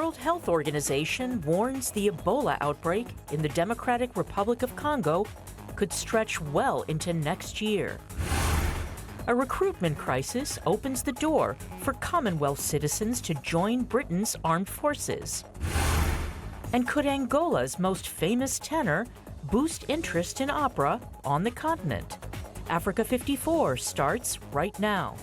World Health Organization warns the Ebola outbreak in the Democratic Republic of Congo could stretch well into next year. A recruitment crisis opens the door for Commonwealth citizens to join Britain's armed forces. And could Angola's most famous tenor boost interest in opera on the continent? Africa 54 starts right now.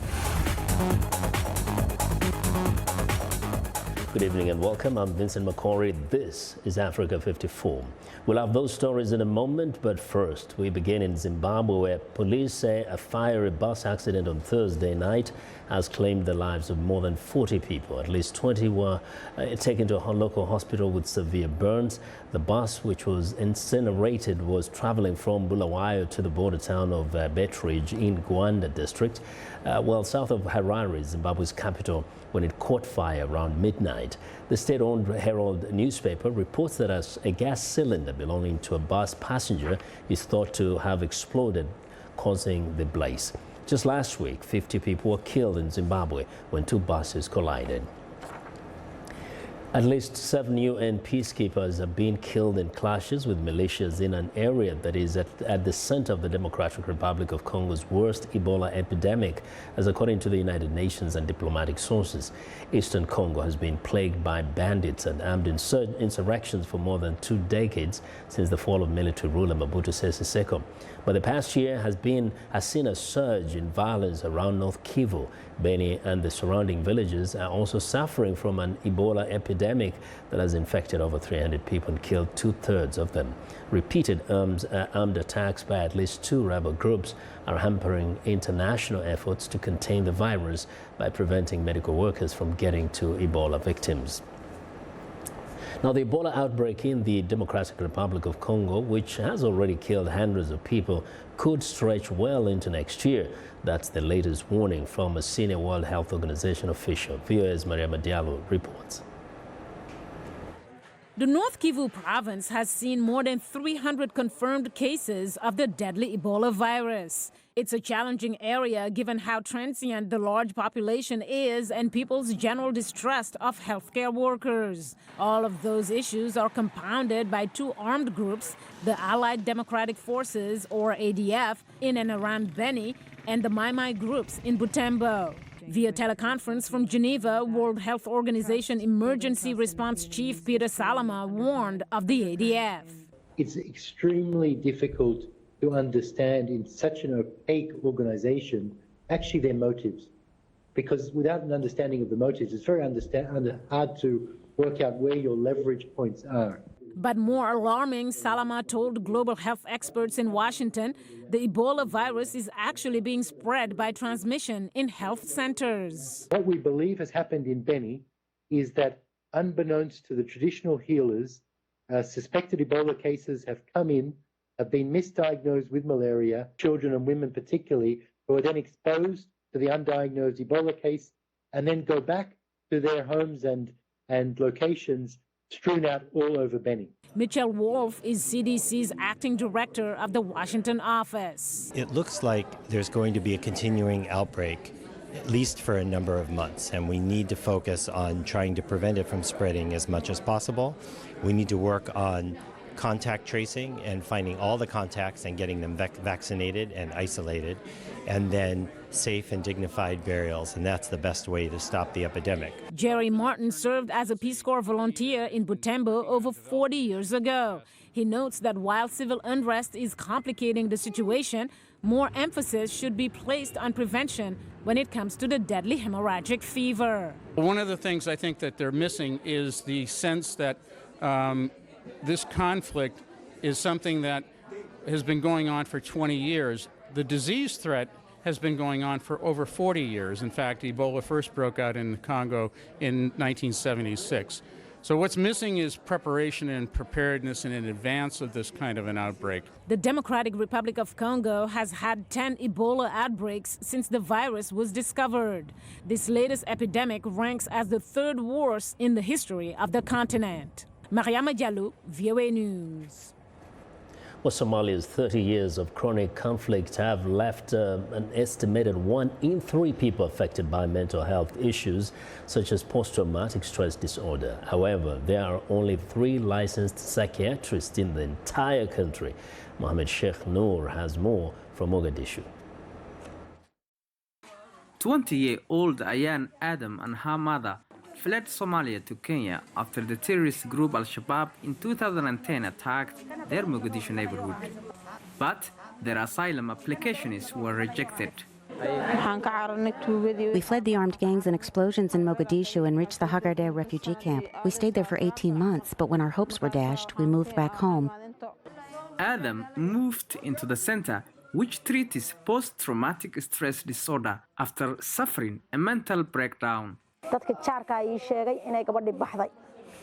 Good evening and welcome. I'm Vincent McCory. This is Africa 54. We'll have those stories in a moment, but first we begin in Zimbabwe, where police say a fiery bus accident on Thursday night has claimed the lives of more than 40 people. At least 20 were taken to a local hospital with severe burns. The bus, which was incinerated, was traveling from Bulawayo to the border town of Betridge in Gwanda district, south of Harare, Zimbabwe's capital, when it caught fire around midnight. The state-owned Herald newspaper reports that a gas cylinder belonging to a bus passenger is thought to have exploded, causing the blaze. Just last week, 50 people were killed in Zimbabwe when two buses collided. At least 7 UN peacekeepers have been killed in clashes with militias in an area that is at the center of the Democratic Republic of Congo's worst Ebola epidemic, as according to the United Nations and diplomatic sources. Eastern Congo has been plagued by bandits and armed insurrections for more than 2 decades since the fall of military ruler Mobutu Sese Seko. But the past year has seen a surge in violence around North Kivu. Beni and the surrounding villages are also suffering from an Ebola epidemic that has infected over 300 people and killed 2/3 of them. Repeated armed attacks by at least 2 rebel groups are hampering international efforts to contain the virus by preventing medical workers from getting to Ebola victims. Now, the Ebola outbreak in the Democratic Republic of Congo, which has already killed hundreds of people, could stretch well into next year. That's the latest warning from a senior World Health Organization official. VOA's Mariama Diallo reports. The North Kivu province has seen more than 300 confirmed cases of the deadly Ebola virus. It's a challenging area given how transient the large population is and people's general distrust of healthcare workers. All of those issues are compounded by 2 armed groups, the Allied Democratic Forces, or ADF, in and around Beni, and the Mai Mai groups in Butembo. Via teleconference from Geneva, World Health Organization Emergency Response Chief Peter Salama warned of the ADF. It's extremely difficult to understand in such an opaque organization actually their motives, because without an understanding of the motives, it's very hard to work out where your leverage points are. But more alarming, Salama told global health experts in Washington, the Ebola virus is actually being spread by transmission in health centers. What we believe has happened in Beni is that, unbeknownst to the traditional healers, suspected Ebola cases have come in, have been misdiagnosed with malaria, children and women particularly, who are then exposed to the undiagnosed Ebola case and then go back to their homes and locations strewn out all over Beni. Mitchell Wolf is CDC's acting director of the Washington office. It looks like there's going to be a continuing outbreak, at least for a number of months, and we need to focus on trying to prevent it from spreading as much as possible. We need to work on contact tracing and finding all the contacts and getting them vaccinated and isolated, and then safe and dignified burials, and that's the best way to stop the epidemic. Jerry Martin served as a Peace Corps volunteer in Butembo over 40 years ago. He notes that while civil unrest is complicating the situation, more emphasis should be placed on prevention when it comes to the deadly hemorrhagic fever. One of the things I think that they're missing is the sense that this conflict is something that has been going on for 20 years. The disease threat has been going on for over 40 years. In fact, Ebola first broke out in Congo in 1976. So what's missing is preparation and preparedness in advance of this kind of an outbreak. The Democratic Republic of Congo has had 10 Ebola outbreaks since the virus was discovered. This latest epidemic ranks as the 3rd worst in the history of the continent. Mariama Diallo, VOA News. Well, Somalia's 30 years of chronic conflict have left an estimated 1 in 3 people affected by mental health issues such as post-traumatic stress disorder. However, there are only 3 licensed psychiatrists in the entire country. Mohammed Sheikh Noor has more from Mogadishu. 20-year-old Ayan Adam and her mother fled Somalia to Kenya after the terrorist group Al-Shabaab in 2010 attacked their Mogadishu neighborhood. But their asylum applications were rejected. We fled the armed gangs and explosions in Mogadishu and reached the Hagardere refugee camp. We stayed there for 18 months, but when our hopes were dashed, we moved back home. Adam moved into the center which treats post-traumatic stress disorder after suffering a mental breakdown.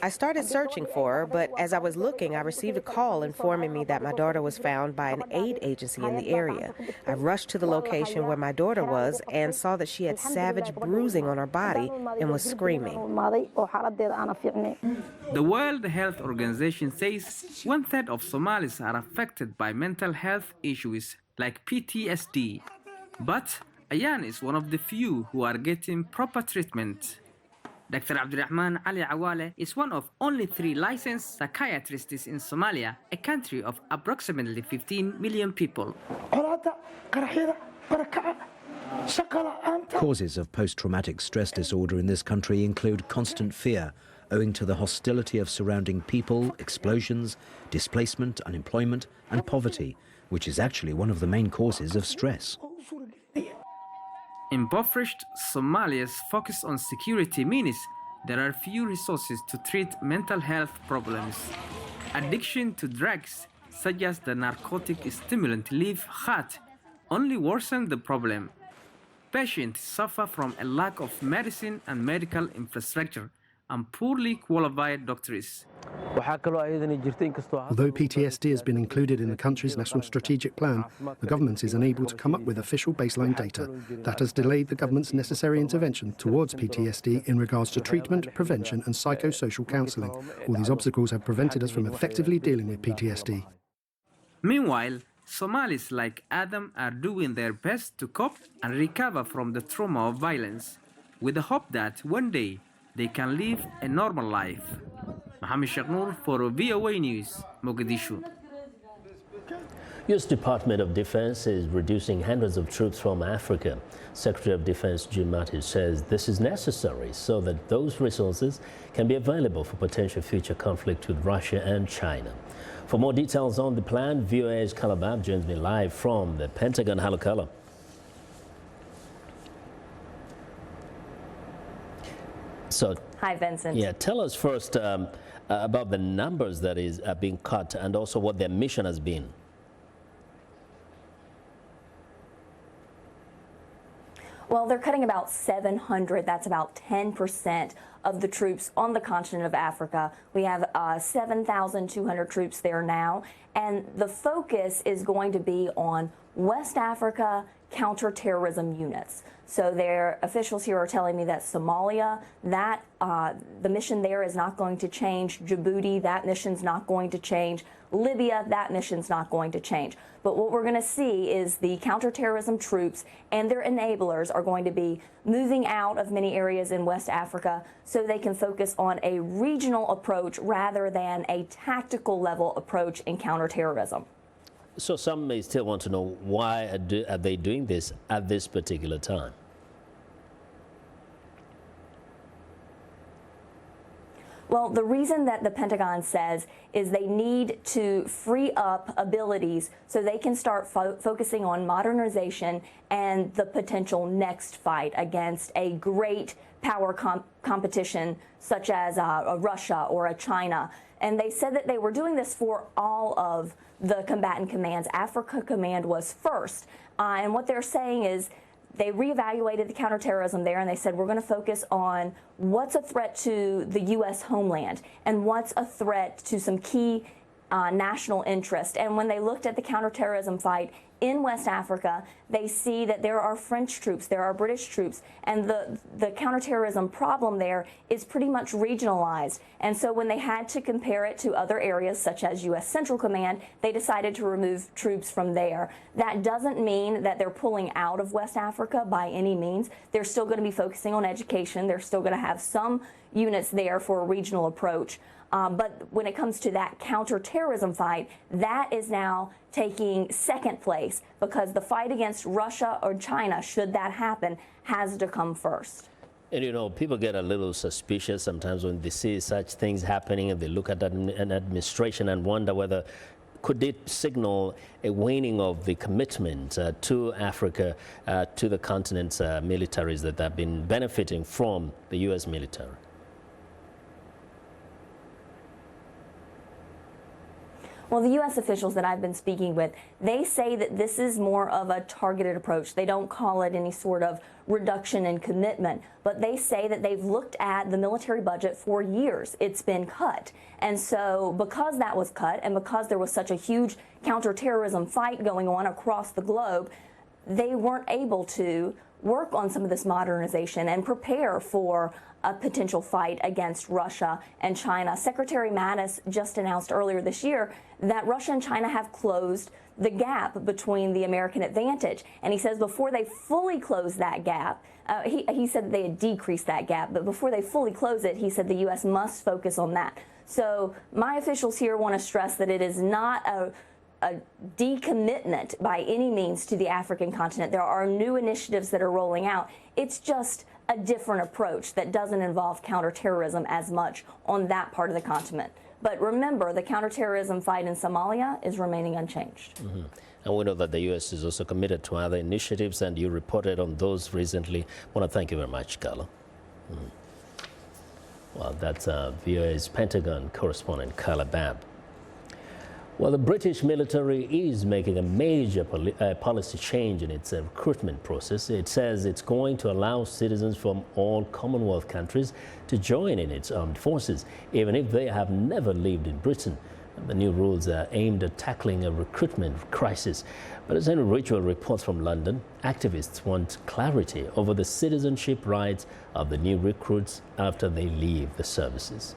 I started searching for her, but as I was looking, I received a call informing me that my daughter was found by an aid agency in the area. I rushed to the location where my daughter was and saw that she had savage bruising on her body and was screaming. The World Health Organization says 1/3 of Somalis are affected by mental health issues like PTSD. But Ayan is one of the few who are getting proper treatment. Dr. Abdurrahman Ali Awale is one of only 3 licensed psychiatrists in Somalia, a country of approximately 15 million people. Causes of post-traumatic stress disorder in this country include constant fear, owing to the hostility of surrounding people, explosions, displacement, unemployment, and poverty, which is actually one of the main causes of stress. Impoverished Somalia's focus on security means there are few resources to treat mental health problems. Addiction to drugs, such as the narcotic stimulant Leaf Khat, only worsen the problem. Patients suffer from a lack of medicine and medical infrastructure and poorly qualified doctors. Although PTSD has been included in the country's national strategic plan, the government is unable to come up with official baseline data. That has delayed the government's necessary intervention towards PTSD in regards to treatment, prevention and psychosocial counselling. All these obstacles have prevented us from effectively dealing with PTSD. Meanwhile, Somalis like Adam are doing their best to cope and recover from the trauma of violence, with the hope that one day they can live a normal life. Mohammed Sheikh Noor for VOA News, Mogadishu. U.S. Department of Defense is reducing hundreds of troops from Africa. Secretary of Defense Jim Mattis says this is necessary so that those resources can be available for potential future conflict with Russia and China. For more details on the plan, VOA's Kala Bab joins me live from the Pentagon. Hello, Kala. So, hi, Vincent. Yeah, tell us first about the numbers that is being cut and also what their mission has been. Well, they're cutting about 700. That's about 10% of the troops on the continent of Africa. We have 7,200 troops there now, and the focus is going to be on West Africa counterterrorism units. So their officials here are telling me that Somalia, that the mission there is not going to change. Djibouti, that mission's not going to change. Libya, that mission's not going to change. But what we're going to see is the counterterrorism troops and their enablers are going to be moving out of many areas in West Africa so they can focus on a regional approach rather than a tactical level approach in counterterrorism. So some may still want to know why are they doing this at this particular time? Well, the reason that the Pentagon says is they need to free up abilities so they can start focusing on modernization and the potential next fight against a great power competition such as a Russia or a China. And they said that they were doing this for all of the combatant commands. Africa Command was first. And what they're saying is they reevaluated the counterterrorism there and they said we're going to focus on what's a threat to the U.S. homeland and what's a threat to some key national interest. And when they looked at the counterterrorism fight in West Africa, they see that there are French troops, there are British troops, and the counterterrorism problem there is pretty much regionalized. And so when they had to compare it to other areas, such as U.S. Central Command, they decided to remove troops from there. That doesn't mean that they're pulling out of West Africa by any means. They're still going to be focusing on education. They're still going to have some units there for a regional approach. But when it comes to that counterterrorism fight, that is now taking second place because the fight against Russia or China, should that happen, has to come first. And you know, people get a little suspicious sometimes when they see such things happening, and they look at an administration and wonder whether could it signal a waning of the commitment to Africa, to the continent's militaries that have been benefiting from the U.S. military. Well, the U.S. officials that I've been speaking with, they say that this is more of a targeted approach. They don't call it any sort of reduction in commitment, but they say that they've looked at the military budget for years. It's been cut. And so because that was cut and because there was such a huge counterterrorism fight going on across the globe, they weren't able to work on some of this modernization and prepare for a potential fight against Russia and China. Secretary Mattis just announced earlier this year that Russia and China have closed the gap between the American advantage. And he says before they fully close that gap, he said they had decreased that gap, but before they fully close it, he said the U.S. must focus on that. So my officials here want to stress that it is not a decommitment by any means to the African continent. There are new initiatives that are rolling out. It's just a different approach that doesn't involve counterterrorism as much on that part of the continent. But remember, the counterterrorism fight in Somalia is remaining unchanged. Mm-hmm. And we know that the U.S. is also committed to other initiatives, and you reported on those recently. I want to thank you very much, Carla. Well, that's VOA's Pentagon correspondent, Carla Babb. Well, the British military is making a major policy change in its recruitment process. It says it's going to allow citizens from all Commonwealth countries to join in its armed forces, even if they have never lived in Britain. The new rules are aimed at tackling a recruitment crisis. But as Henry Ritual reports from London, activists want clarity over the citizenship rights of the new recruits after they leave the services.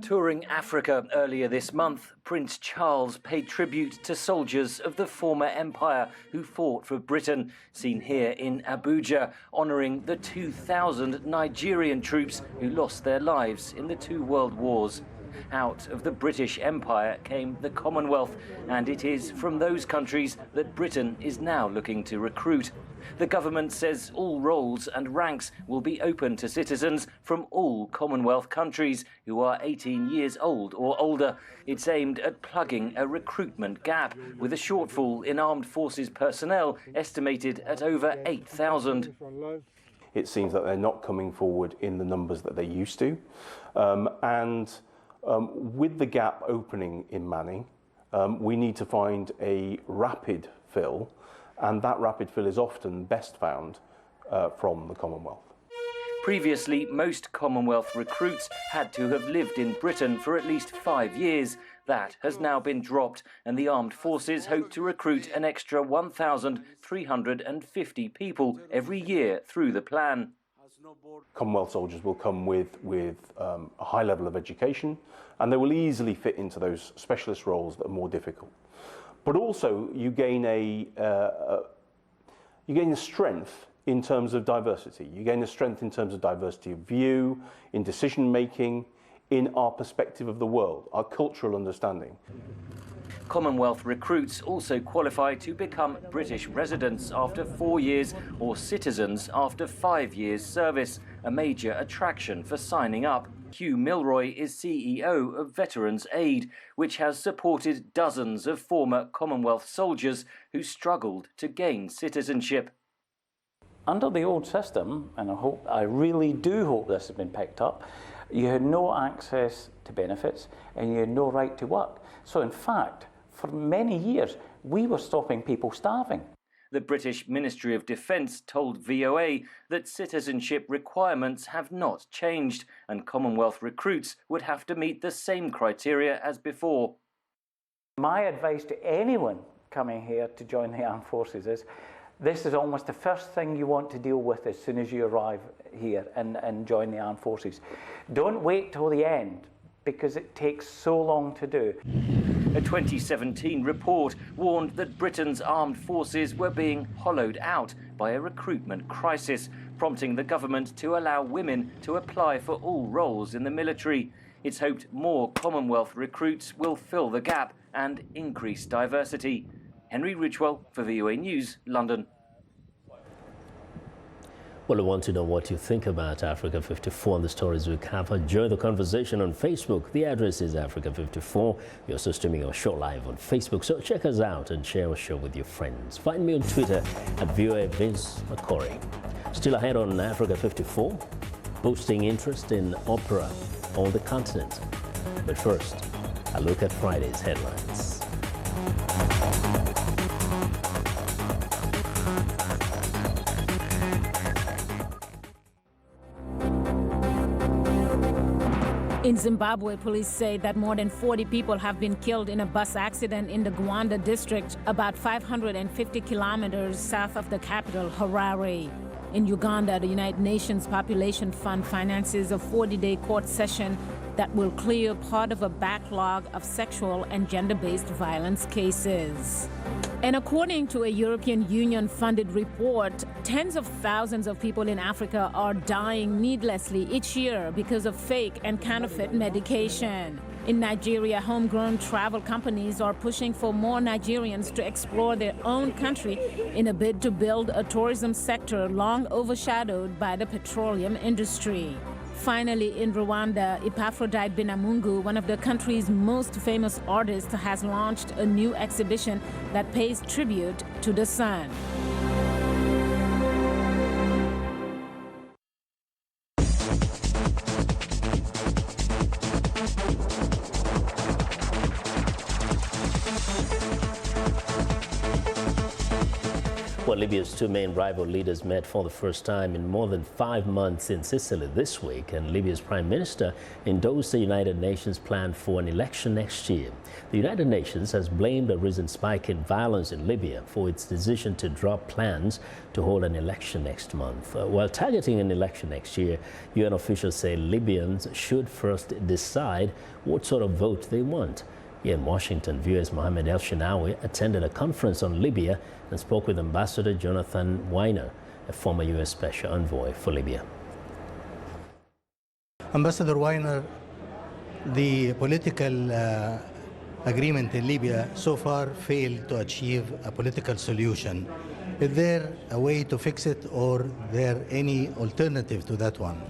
Touring Africa earlier this month, Prince Charles paid tribute to soldiers of the former empire who fought for Britain, seen here in Abuja, honouring the 2,000 Nigerian troops who lost their lives in the 2 world wars. Out of the British Empire came the Commonwealth, and it is from those countries that Britain is now looking to recruit. The government says all roles and ranks will be open to citizens from all Commonwealth countries who are 18 years old or older. It's aimed at plugging a recruitment gap, with a shortfall in armed forces personnel estimated at over 8,000. It seems that they're not coming forward in the numbers that they used to. With the gap opening in Manning, we need to find a rapid fill, and that rapid fill is often best found from the Commonwealth. Previously, most Commonwealth recruits had to have lived in Britain for at least 5 years. That has now been dropped, and the armed forces hope to recruit an extra 1,350 people every year through the plan. Commonwealth soldiers will come with a high level of education, and they will easily fit into those specialist roles that are more difficult. But also, you gain a strength in terms of diversity. You gain a strength in terms of diversity of view, in decision making, in our perspective of the world, our cultural understanding. Commonwealth recruits also qualify to become British residents after 4 years or citizens after 5 years service, a major attraction for signing up. Hugh Milroy is CEO of Veterans Aid, which has supported dozens of former Commonwealth soldiers who struggled to gain citizenship. Under the old system, and I really do hope this has been picked up, you had no access to benefits and you had no right to work. So in fact, for many years, we were stopping people starving. The British Ministry of Defence told VOA that citizenship requirements have not changed, and Commonwealth recruits would have to meet the same criteria as before. My advice to anyone coming here to join the armed forces is this is almost the first thing you want to deal with as soon as you arrive here and join the armed forces. Don't wait till the end, because it takes so long to do. A 2017 report warned that Britain's armed forces were being hollowed out by a recruitment crisis, prompting the government to allow women to apply for all roles in the military. It's hoped more Commonwealth recruits will fill the gap and increase diversity. Henry Ridgewell for VOA News, London. Well, I want to know what you think about Africa 54 and the stories we cover. Join the conversation on Facebook. The address is Africa 54. You're also streaming our show live on Facebook, so check us out and share our show with your friends. Find me on Twitter at VOA Vince McCory. Still ahead on Africa 54, boosting interest in opera on the continent. But first, a look at Friday's headlines. In Zimbabwe, police say that more than 40 people have been killed in a bus accident in the Gwanda district, about 550 kilometers south of the capital, Harare. In Uganda, the United Nations Population Fund finances a 40-day court session that will clear part of a backlog of sexual and gender-based violence cases. And according to a European Union-funded report, tens of thousands of people in Africa are dying needlessly each year because of fake and counterfeit medication. In Nigeria, homegrown travel companies are pushing for more Nigerians to explore their own country in a bid to build a tourism sector long overshadowed by the petroleum industry. Finally, in Rwanda, Epaphroditte Binamungu, one of the country's most famous artists, has launched a new exhibition that pays tribute to the sun. Well, Libya's two main rival leaders met for the first time in more than 5 months in Sicily this week, and Libya's prime minister endorsed the United Nations plan for an election next year. The United Nations has blamed a recent spike in violence in Libya for its decision to drop plans to hold an election next month. While targeting an election next year, UN officials say Libyans should first decide what sort of vote they want. Here in Washington, VOA's Mohammed El-Shinawi attended a conference on Libya and spoke with Ambassador Jonathan Weiner, a former U.S. Special Envoy for Libya. Ambassador Weiner, the political agreement in Libya so far failed to achieve a political solution. Is there a way to fix it, or is there any alternative to that one?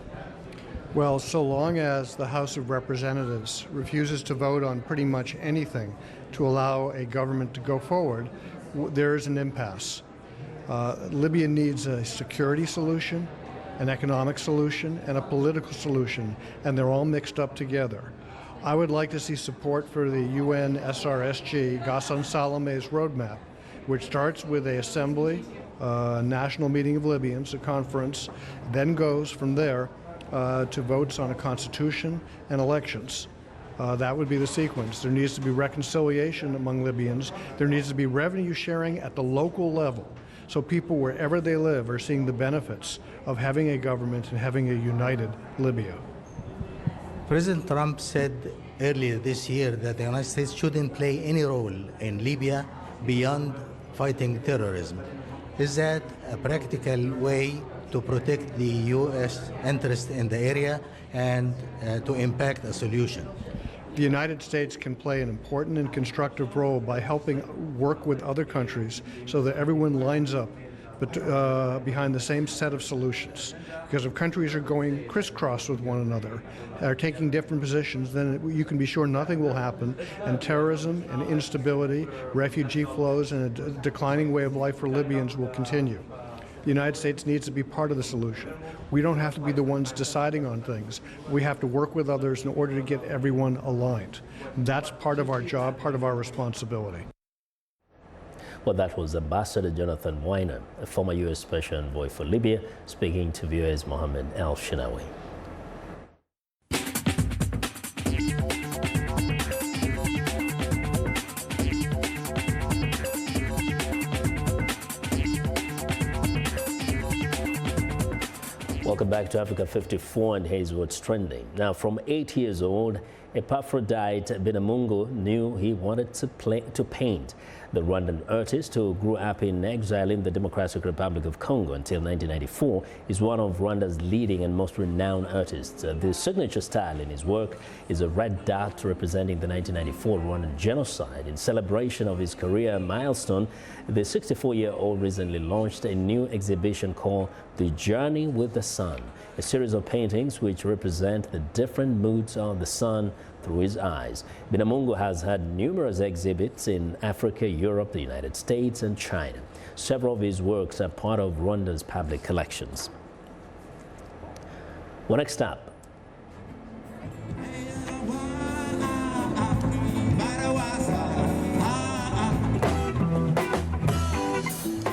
Well, so long as the House of Representatives refuses to vote on pretty much anything to allow a government to go forward, there is an impasse. Libya needs a security solution, an economic solution, and a political solution, and they're all mixed up together. I would like to see support for the UN SRSG, Ghassan Salameh's roadmap, which starts with an assembly, national meeting of Libyans, a conference, then goes from there to votes on a constitution and elections. That would be the sequence. There needs to be reconciliation among Libyans. There needs to be revenue sharing at the local level, so people wherever they live are seeing the benefits of having a government and having a united Libya. President Trump said earlier this year that the United States shouldn't play any role in Libya beyond fighting terrorism. Is that a practical way to protect the U.S. interest in the area and to impact a solution? The United States can play an important and constructive role by helping work with other countries so that everyone lines up behind the same set of solutions. Because if countries are going crisscross with one another, are taking different positions, then you can be sure nothing will happen, and terrorism and instability, refugee flows, and a declining way of life for Libyans will continue. The United States needs to be part of the solution. We don't have to be the ones deciding on things. We have to work with others in order to get everyone aligned. That's part of our job, part of our responsibility. Well, that was Ambassador Jonathan Weiner, a former U.S. Special Envoy for Libya, speaking to VOA's Mohammed El-Shinawi. Welcome back to Africa 54, and here's what's trending. Now, from 8 years old, Epaphroditus Binamungu knew he wanted to paint. The Rwandan artist, who grew up in exile in the Democratic Republic of Congo until 1994, is one of Rwanda's leading and most renowned artists. The signature style in his work is a red dot representing the 1994 Rwandan genocide. In celebration of his career milestone, the 64-year-old recently launched a new exhibition called The Journey with the Sun, a series of paintings which represent the different moods of the sun through his eyes. Binamungu has had numerous exhibits in Africa, Europe, the United States, and China. Several of his works are part of Rwanda's public collections. Well, next up,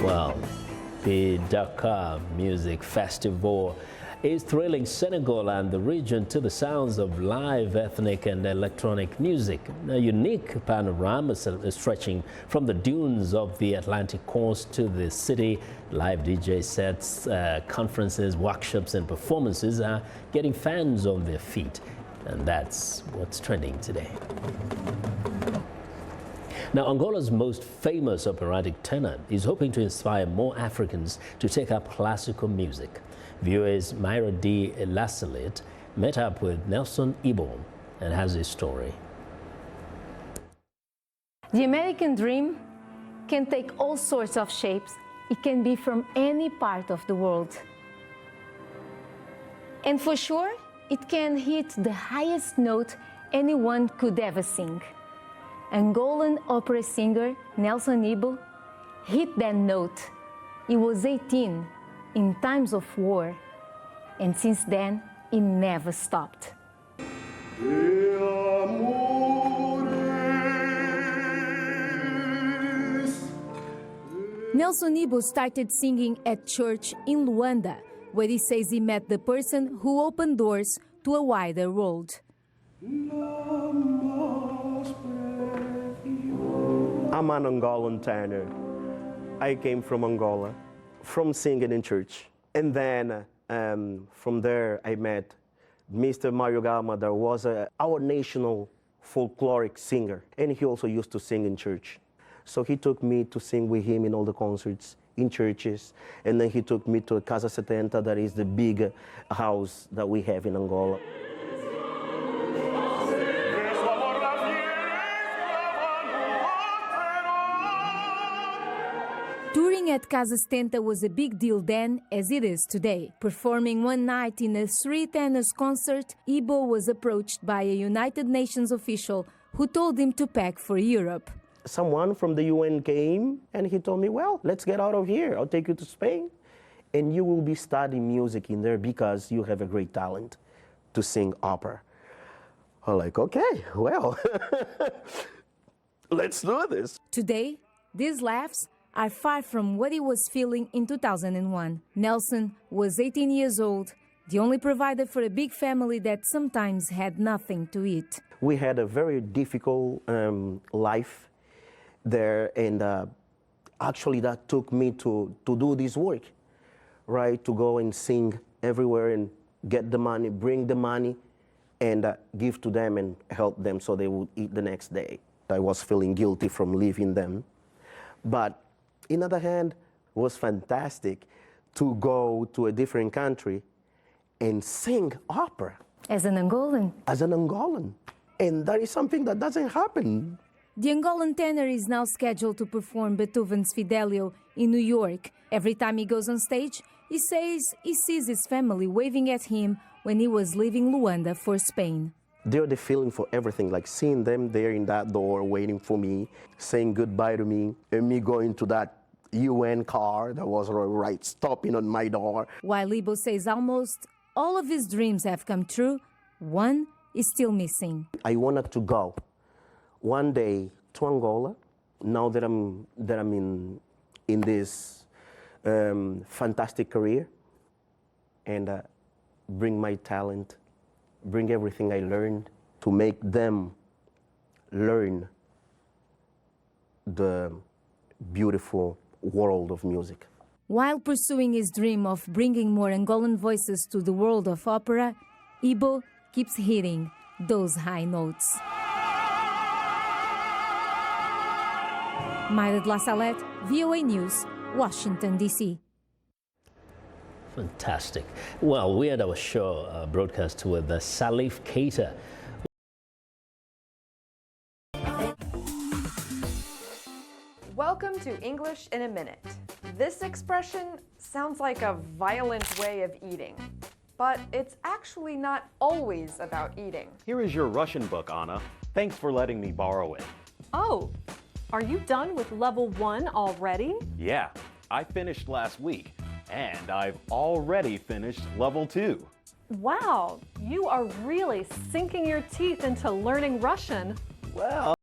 well, the Dakar Music Festival is thrilling Senegal and the region to the sounds of live ethnic and electronic music. A unique panorama stretching from the dunes of the Atlantic coast to the city. Live DJ sets, conferences, workshops, and performances are getting fans on their feet. And that's what's trending today. Now, Angola's most famous operatic tenor is hoping to inspire more Africans to take up classical music. Viewers Myra D. Lassalit met up with Nelson Ibo and has his story. The American dream can take all sorts of shapes. It can be from any part of the world. And for sure, it can hit the highest note anyone could ever sing. Angolan opera singer Nelson Ibo hit that note. He was 18 in times of war, and since then, he never stopped. Nelson Ibo started singing at church in Luanda, where he says he met the person who opened doors to a wider world. I'm an Angolan tenor. I came from Angola, from singing in church. And then from there, I met Mr. Mario Gama, that was our national folkloric singer. And he also used to sing in church. So he took me to sing with him in all the concerts, in churches. And then he took me to Casa 70, that is the big house that we have in Angola. Touring at Casa 70 was a big deal then, as it is today. Performing one night in a Three Tenors concert, Ibo was approached by a United Nations official who told him to pack for Europe. Someone from the UN came and he told me, well, let's get out of here. I'll take you to Spain. And you will be studying music in there because you have a great talent to sing opera. I'm like, okay, well, let's do this. Today, these laughs are far from what he was feeling in 2001. Nelson was 18 years old, the only provider for a big family that sometimes had nothing to eat. We had a very difficult life there, and actually that took me to do this work, right? To go and sing everywhere and get the money, bring the money, and give to them and help them so they would eat the next day. I was feeling guilty from leaving them, but on the other hand, it was fantastic to go to a different country and sing opera. As an Angolan? As an Angolan. And that is something that doesn't happen. The Angolan tenor is now scheduled to perform Beethoven's Fidelio in New York. Every time he goes on stage, he says he sees his family waving at him when he was leaving Luanda for Spain. They're the feeling for everything, like seeing them there in that door waiting for me, saying goodbye to me, and me going to that UN car that was right stopping on my door. While Ibo says almost all of his dreams have come true, one is still missing. I wanted to go one day to Angola, now that I'm in this fantastic career, and bring my talent, bring everything I learned to make them learn the beautiful world of music. While pursuing his dream of bringing more Angolan voices to the world of opera, Ibo keeps hitting those high notes. Mayra de la Salette, VOA News, Washington, D.C. Fantastic. Well, we had our show broadcast with Salif Keita. Welcome to English in a Minute. This expression sounds like a violent way of eating, but it's actually not always about eating. Here is your Russian book, Anna. Thanks for letting me borrow it. Oh, are you done with level 1 already? Yeah, I finished last week, and I've already finished level 2. Wow, you are really sinking your teeth into learning Russian. Well,